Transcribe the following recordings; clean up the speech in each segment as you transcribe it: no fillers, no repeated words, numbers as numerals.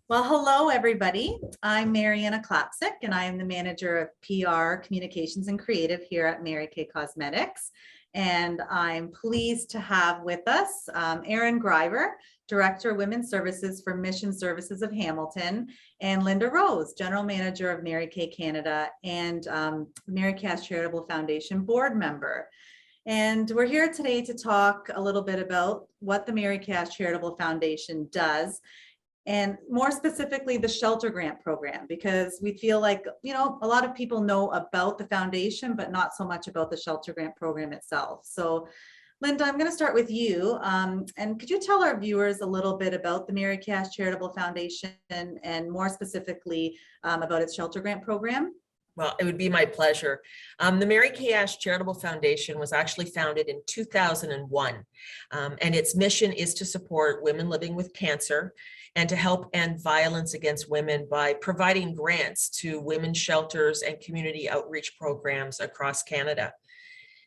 Well, hello, everybody. I'm Mariana Klapsick, and I am the manager of PR, Communications, and Creative here at Mary Kay Cosmetics. And I'm pleased to have with us Erin Griver, Director of Women's Services for Mission Services of Hamilton, and Lynda Rose, General Manager of Mary Kay Canada and Mary Kay Charitable Foundation board member. And we're here today to talk a little bit about what the Mary Kay Charitable Foundation does, and more specifically the shelter grant program, because we feel like, a lot of people know about the foundation, but not so much about the shelter grant program itself. So Lynda, I'm going to start with you. And could you tell our viewers a little bit about the Mary Kay Charitable Foundation and more specifically about its shelter grant program? Well, it would be my pleasure. The Mary Kay Charitable Foundation was actually founded in 2001, and its mission is to support women living with cancer and to help end violence against women by providing grants to women's shelters and community outreach programs across Canada.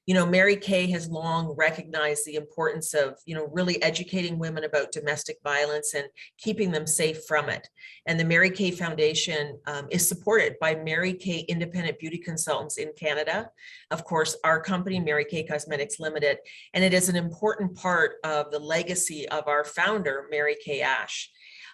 Mary Kay has long recognized the importance of, really educating women about domestic violence and keeping them safe from it. And the Mary Kay Foundation is supported by Mary Kay Independent Beauty Consultants in Canada. Of course, our company, Mary Kay Cosmetics Limited, and it is an important part of the legacy of our founder, Mary Kay Ash.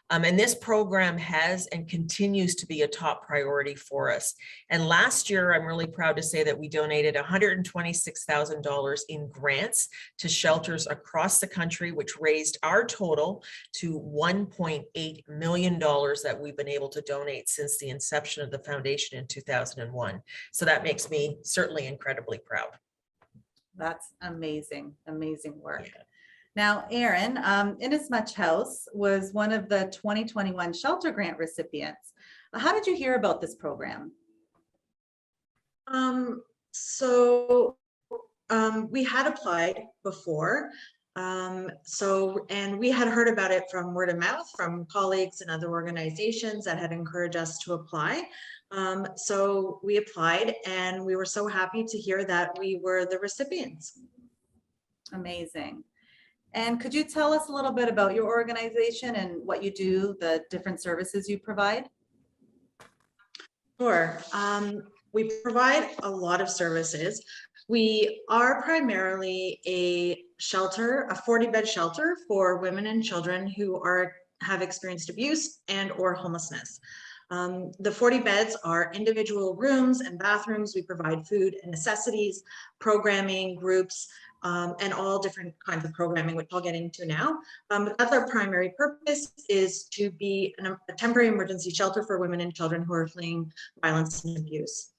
And this program has and continues to be a top priority for us. And last year, I'm really proud to say that we donated $126,000 in grants to shelters across the country, which raised our total to $1.8 million that we've been able to donate since the inception of the foundation in 2001. So that makes me certainly incredibly proud. That's amazing, amazing work. Yeah. Now, Erin, Inasmuch House was one of the 2021 shelter grant recipients. How did you hear about this program? We had applied before. And we had heard about it from word of mouth from colleagues and other organizations that had encouraged us to apply. So we applied, and we were so happy to hear that we were the recipients. Amazing. And could you tell us a little bit about your organization and what you do, the different services you provide? Sure. We provide a lot of services. We are primarily a shelter, a 40-bed shelter for women and children who have experienced abuse and or homelessness. The 40 beds are individual rooms and bathrooms. We provide food and necessities, programming, groups, and all different kinds of programming, which I'll get into now. But that's our primary purpose, is to be a temporary emergency shelter for women and children who are fleeing violence and abuse.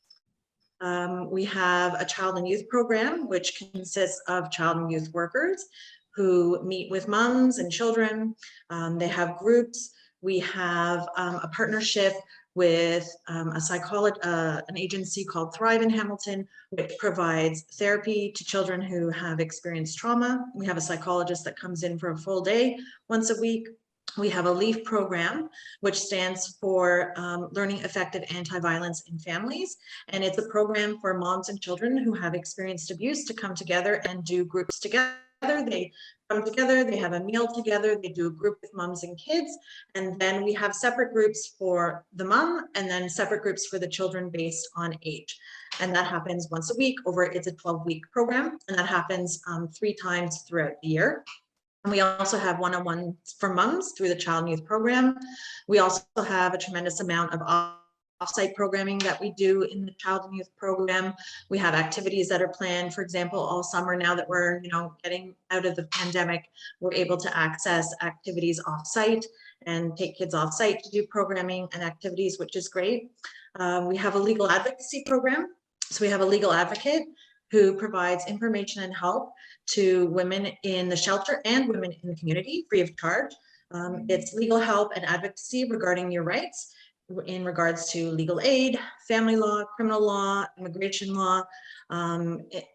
We have a child and youth program, which consists of child and youth workers who meet with moms and children. They have groups. We have a partnership with an agency called Thrive in Hamilton, which provides therapy to children who have experienced trauma. We have a psychologist that comes in for a full day once a week. We have a LEAF program, which stands for Learning Effective Anti-Violence in Families. And it's a program for moms and children who have experienced abuse to come together and do groups together. They come together, they have a meal together, they do a group with moms and kids, and then we have separate groups for the mom and then separate groups for the children based on age. And that happens once a week it's a 12-week program, and that happens 3 times throughout the year. And we also have one-on-one for moms through the child and youth program. We also have a tremendous amount of off-site programming that we do in the child and youth program. We have activities that are planned, for example, all summer. Now that we're getting out of the pandemic, we're able to access activities off-site and take kids off-site to do programming and activities, which is great. We have a legal advocacy program. So we have a legal advocate who provides information and help to women in the shelter and women in the community free of charge. It's legal help and advocacy regarding your rights in regards to legal aid, family law, criminal law, immigration law,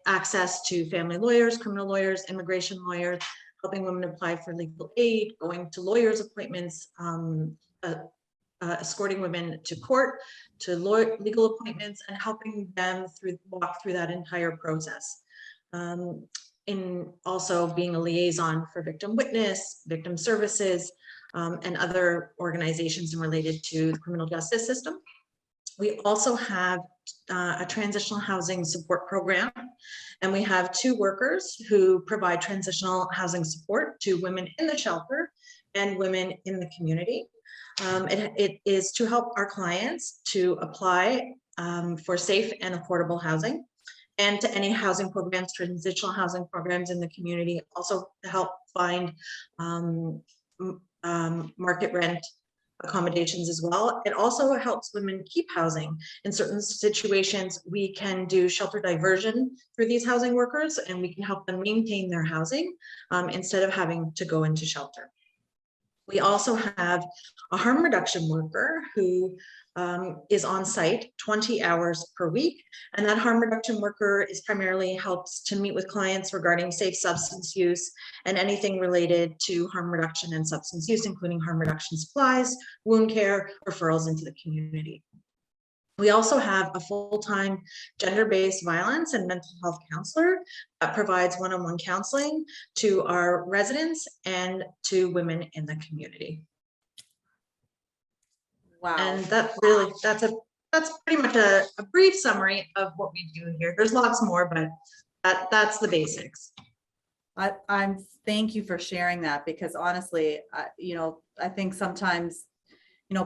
access to family lawyers, criminal lawyers, immigration lawyers, helping women apply for legal aid, going to lawyers' appointments, escorting women to court, to legal appointments, and helping them walk through that entire process. In also being a liaison for victim witness, victim services, and other organizations related to the criminal justice system. We also have a transitional housing support program, and we have 2 workers who provide transitional housing support to women in the shelter and women in the community. It is to help our clients to apply for safe and affordable housing, and to any housing programs, transitional housing programs in the community, also to help find market rent accommodations as well. It also helps women keep housing. In certain situations, we can do shelter diversion through these housing workers, and we can help them maintain their housing instead of having to go into shelter. We also have a harm reduction worker who is on site 20 hours per week. And that harm reduction worker is primarily helps to meet with clients regarding safe substance use and anything related to harm reduction and substance use, including harm reduction supplies, wound care, referrals into the community. We also have a full-time gender-based violence and mental health counselor that provides one-on-one counseling to our residents and to women in the community. Wow. And that's pretty much a brief summary of what we do here. There's lots more, but that's the basics. I'm thank you for sharing that, because honestly, I think sometimes,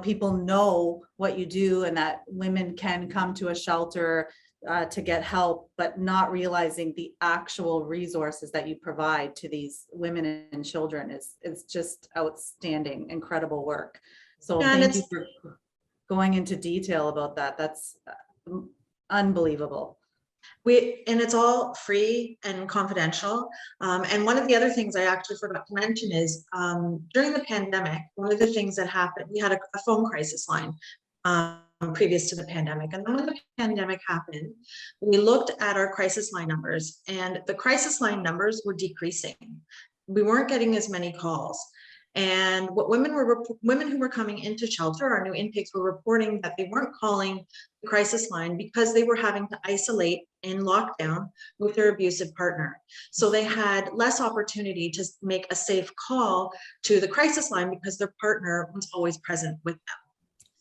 people know what you do and that women can come to a shelter to get help, but not realizing the actual resources that you provide to these women and children is just outstanding, incredible work. So thank you for going into detail about that. That's unbelievable. And it's all free and confidential. And one of the other things I actually forgot to mention is during the pandemic, one of the things that happened, we had a phone crisis line previous to the pandemic. And then when the pandemic happened, we looked at our crisis line numbers, and the crisis line numbers were decreasing. We weren't getting as many calls. And what women who were coming into shelter, our new intakes, were reporting that they weren't calling the crisis line because they were having to isolate in lockdown with their abusive partner. So they had less opportunity to make a safe call to the crisis line because their partner was always present with them.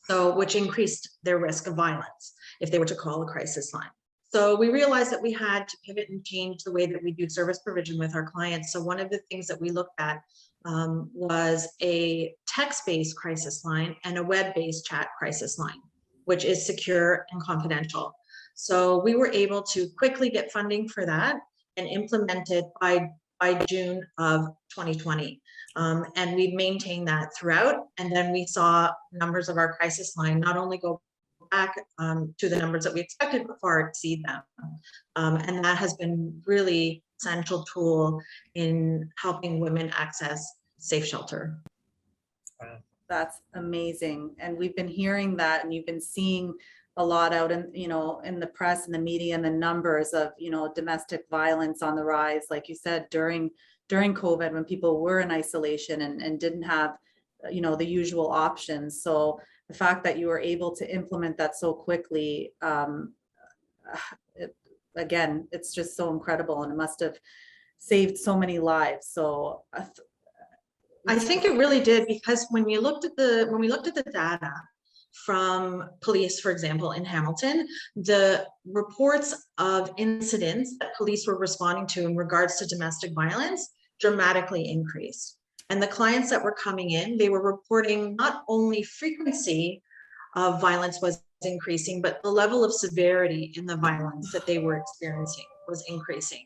So, which increased their risk of violence if they were to call a crisis line. So we realized that we had to pivot and change the way that we do service provision with our clients. So one of the things that we looked at was a text-based crisis line and a web-based chat crisis line, which is secure and confidential. So we were able to quickly get funding for that and implement it by June of 2020. And we've maintained that throughout. And then we saw numbers of our crisis line not only go back to the numbers that we expected, but far exceed them. And that has been really essential tool in helping women access safe shelter. That's amazing. And we've been hearing that, and you've been seeing a lot out in, in the press and the media, and the numbers of, domestic violence on the rise, like you said, during COVID, when people were in isolation and didn't have, the usual options. So the fact that you were able to implement that so quickly, again, it's just so incredible, and it must have saved so many lives. So I think it really did, because when we looked at the data from police, for example, in Hamilton, the reports of incidents that police were responding to in regards to domestic violence dramatically increased. And the clients that were coming in, they were reporting not only frequency of violence was increasing, but the level of severity in the violence that they were experiencing was increasing.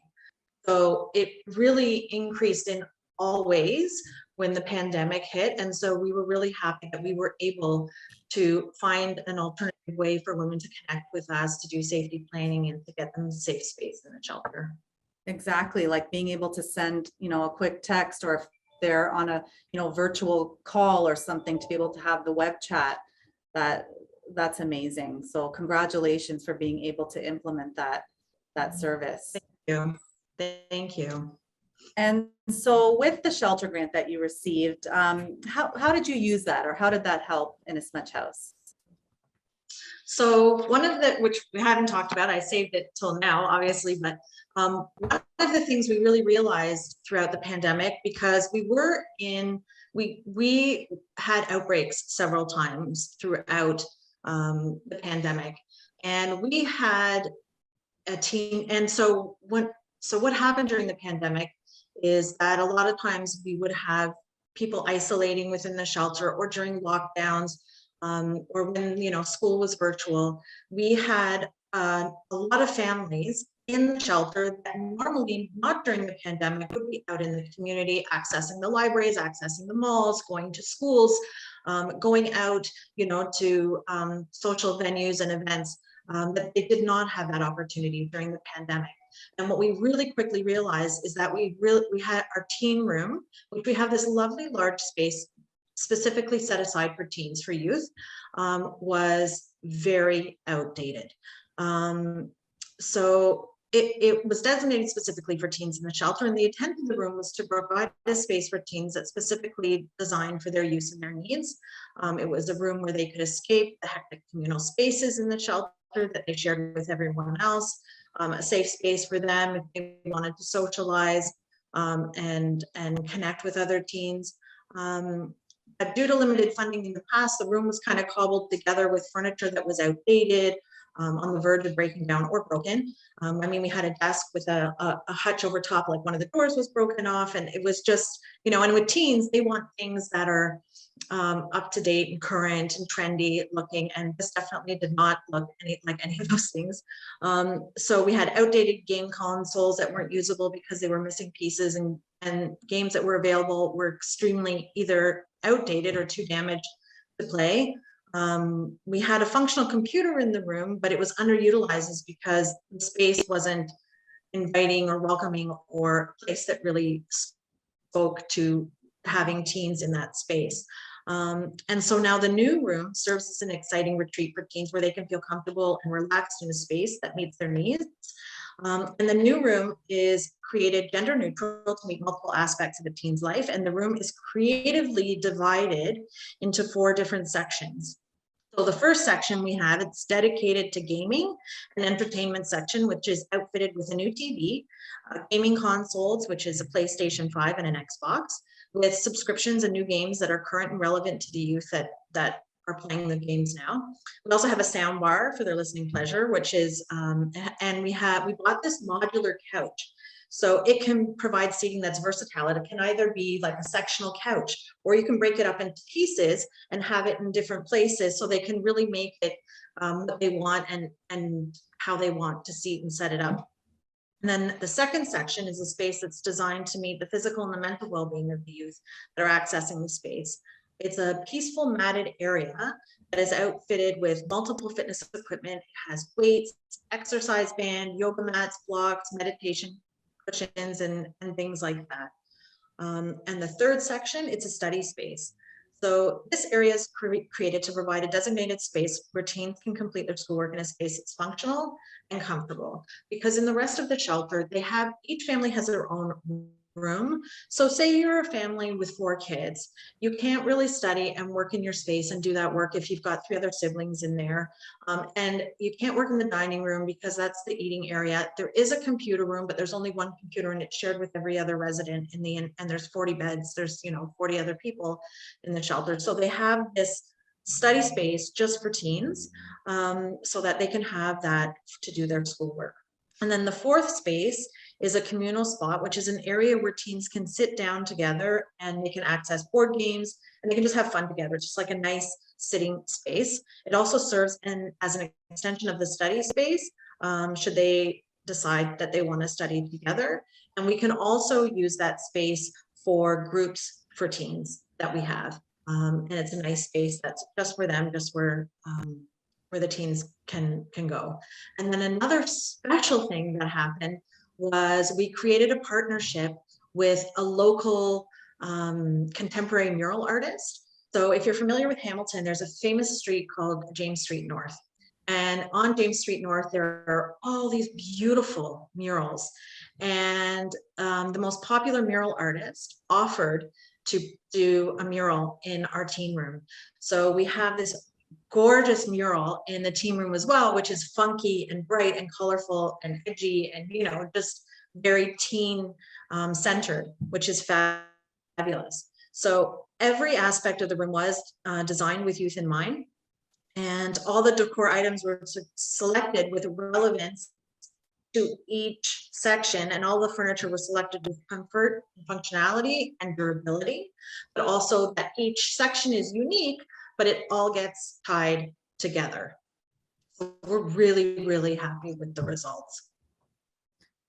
So it really increased in all ways when the pandemic hit. And so we were really happy that we were able to find an alternative way for women to connect with us, to do safety planning, and to get them a safe space in the shelter. Exactly, like being able to send, a quick text, or if they're on a, virtual call or something, to be able to have the web chat. That's amazing. So congratulations for being able to implement that service. Thank you. And so with the shelter grant that you received, how did you use that, or how did that help Innismutch House? So one of the, which we hadn't talked about, I saved it till now, obviously, but one of the things we really realized throughout the pandemic, because we were in we had outbreaks several times throughout the pandemic, and we had a team. And so what happened during the pandemic is that a lot of times we would have people isolating within the shelter, or during lockdowns, or when school was virtual. We had a lot of families in the shelter that normally, not during the pandemic, would be out in the community, accessing the libraries, accessing the malls, going to schools, going out, to social venues and events, that they did not have that opportunity during the pandemic. And what we really quickly realized is that we had our teen room, which we have this lovely large space specifically set aside for teens, for youth, was very outdated. So it was designated specifically for teens in the shelter, and the intent of the room was to provide a space for teens that's specifically designed for their use and their needs. It was a room where they could escape the hectic communal spaces in the shelter that they shared with everyone else, a safe space for them if they wanted to socialize, and connect with other teens. But due to limited funding in the past, the room was kind of cobbled together with furniture that was outdated, on the verge of breaking down or broken. I mean, we had a desk with a hutch over top, like one of the doors was broken off, and it was just, and with teens, they want things that are up to date and current and trendy looking, and this definitely did not look like any of those things. So we had outdated game consoles that weren't usable because they were missing pieces, and games that were available were extremely either outdated or too damaged to play. We had a functional computer in the room, but it was underutilized because the space wasn't inviting or welcoming, or a place that really spoke to having teens in that space. And so now the new room serves as an exciting retreat for teens where they can feel comfortable and relaxed in a space that meets their needs. And the new room is created gender neutral to meet multiple aspects of a teen's life. And the room is creatively divided into 4 different sections. So the first section we have, it's dedicated to gaming and entertainment section, which is outfitted with a new TV, gaming consoles, which is a PlayStation 5 and an Xbox, with subscriptions and new games that are current and relevant to the youth that are playing the games now. We also have a sound bar for their listening pleasure, which is, and we bought this modular couch. So it can provide seating that's versatile. It can either be like a sectional couch, or you can break it up into pieces and have it in different places, so they can really make it what they want and how they want to seat and set it up. And then the second section is a space that's designed to meet the physical and the mental well-being of the youth that are accessing the space. It's a peaceful matted area that is outfitted with multiple fitness equipment. It has weights, exercise band, yoga mats, blocks, meditation cushions, and things like that. And the third section, it's a study space. So this area is created to provide a designated space where teens can complete their schoolwork in a space that's functional and comfortable. Because in the rest of the shelter, each family has their own room. So say you're a family with 4 kids, you can't really study and work in your space and do that work if you've got 3 other siblings in there. And you can't work in the dining room because that's the eating area. There is a computer room, but there's only 1 computer, and it's shared with every other resident and there's 40 beds. There's 40 other people in the shelter. So they have this study space just for teens, so that they can have that to do their schoolwork. And then the 4th space is a communal spot, which is an area where teens can sit down together and they can access board games and they can just have fun together. It's just like a nice sitting space. It also serves as an extension of the study space, should they decide that they want to study together. And we can also use that space for groups for teens that we have. And it's a nice space that's just for them, just where the teens can go. And then another special thing that happened was we created a partnership with a local contemporary mural artist. So if you're familiar with Hamilton, there's a famous street called James Street North. And on James Street North, there are all these beautiful murals. And the most popular mural artist offered to do a mural in our teen room. So we have this gorgeous mural in the teen room as well, which is funky and bright and colorful and edgy and just very teen centered, which is fabulous. So every aspect of the room was designed with youth in mind. And all the decor items were selected with relevance to each section, and all the furniture was selected with comfort, functionality, and durability, but also that each section is unique, but it all gets tied together. So we're really, really happy with the results.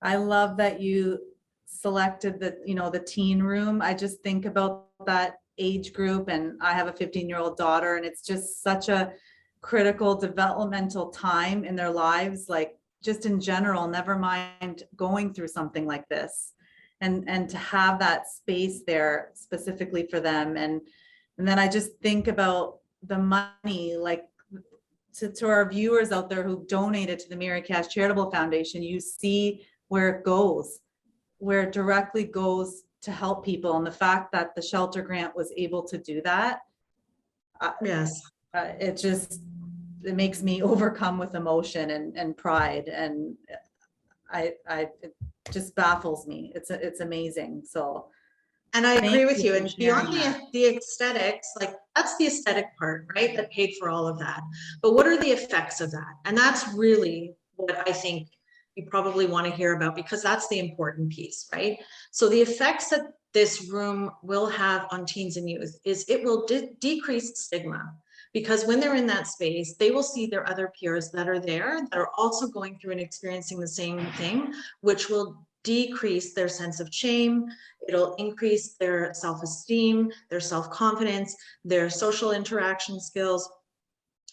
I love that you selected the, the teen room. I just think about that age group, and I have a 15-year-old daughter, and it's just such a critical developmental time in their lives, like just in general, never mind going through something like this, and to have that space there specifically for them. And then I just think about the money, like to our viewers out there who donated to the Mary Cash Charitable Foundation, you see where it goes, where it directly goes to help people. And the fact that the shelter grant was able to do that, Yes. it makes me overcome with emotion and pride. And it just baffles me. It's amazing. So. And I agree with you. for And beyond sharing the aesthetics, like that's the aesthetic part, right? That paid for all of that. But what are the effects of that? And that's really what I think you probably want to hear about, because that's the important piece, right? So the effects that this room will have on teens and youth is it will decrease stigma, because when they're in that space, they will see their other peers that are there that are also going through and experiencing the same thing, which will decrease their sense of shame. It'll increase their self-esteem, their self-confidence, their social interaction skills.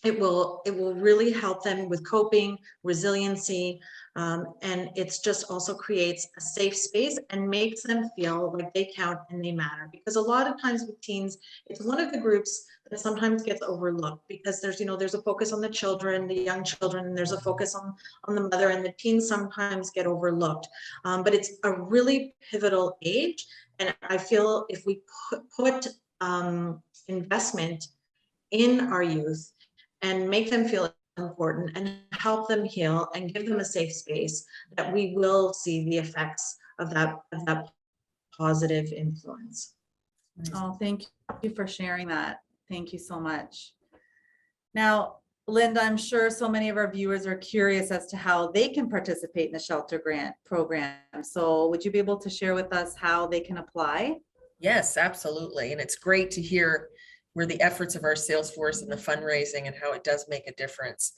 It will really help them with coping, resiliency, and it's just also creates a safe space and makes them feel like they count and they matter. Because a lot of times with teens, it's one of the groups that sometimes gets overlooked, because there's a focus on the children, the young children, and there's a focus on the mother, and the teens sometimes get overlooked. But it's a really pivotal age, and I feel if we put investment in our youth and make them feel important and help them heal and give them a safe space, that we will see the effects of that positive influence. Oh, thank you for sharing that. Thank you so much. Now, Lynda, I'm sure so many of our viewers are curious as to how they can participate in the shelter grant program. So would you be able to share with us how they can apply? Yes, absolutely. And it's great to hear where the efforts of our sales force and the fundraising and how it does make a difference.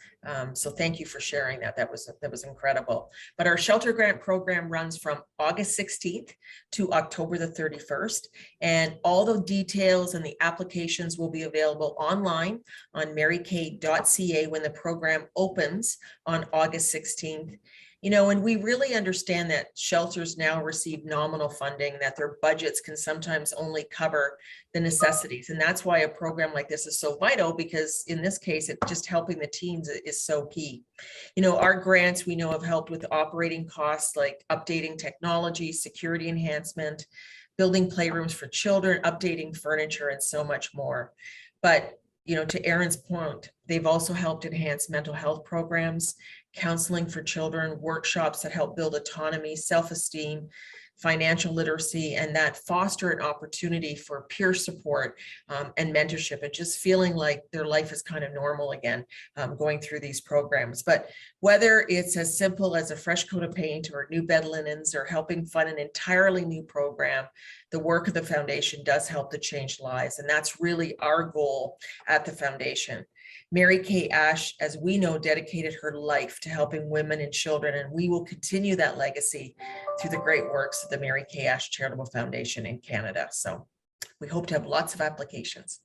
So thank you for sharing that. That was incredible. But our shelter grant program runs from August 16th to October the 31st. And all the details and the applications will be available online on maryk.ca when the program opens on August 16th. And we really understand that shelters now receive nominal funding, that their budgets can sometimes only cover the necessities. And that's why a program like this is so vital, because in this case, it's just helping the teens is so key. Our grants, we know, have helped with operating costs like updating technology, security enhancement, building playrooms for children, updating furniture, and so much more. But to Erin's point, they've also helped enhance mental health programs, counseling for children, workshops that help build autonomy, self-esteem, financial literacy, and that foster an opportunity for peer support and mentorship, and just feeling like their life is kind of normal again, going through these programs. But whether it's as simple as a fresh coat of paint or new bed linens or helping fund an entirely new program, the work of the foundation does help to change lives. And that's really our goal at the foundation. Mary Kay Ash, as we know, dedicated her life to helping women and children, and we will continue that legacy through the great works of the Mary Kay Ash Charitable Foundation in Canada. So we hope to have lots of applications.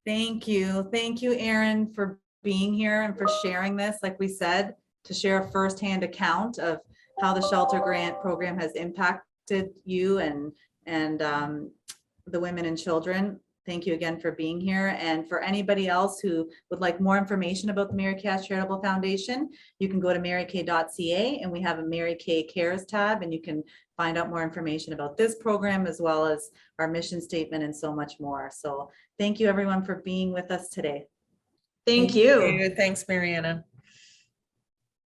Thank you. Thank you, Erin, for being here and for sharing this, like we said, to share a firsthand account of how the shelter grant program has impacted you and the women and children. Thank you again for being here. And for anybody else who would like more information about the Mary Cash Charitable Foundation, you can go to maryk.ca, and we have a Mary Kay Cares tab, and you can find out more information about this program as well as our mission statement and so much more. So thank you everyone for being with us today. Thank you. Thanks, Mariana.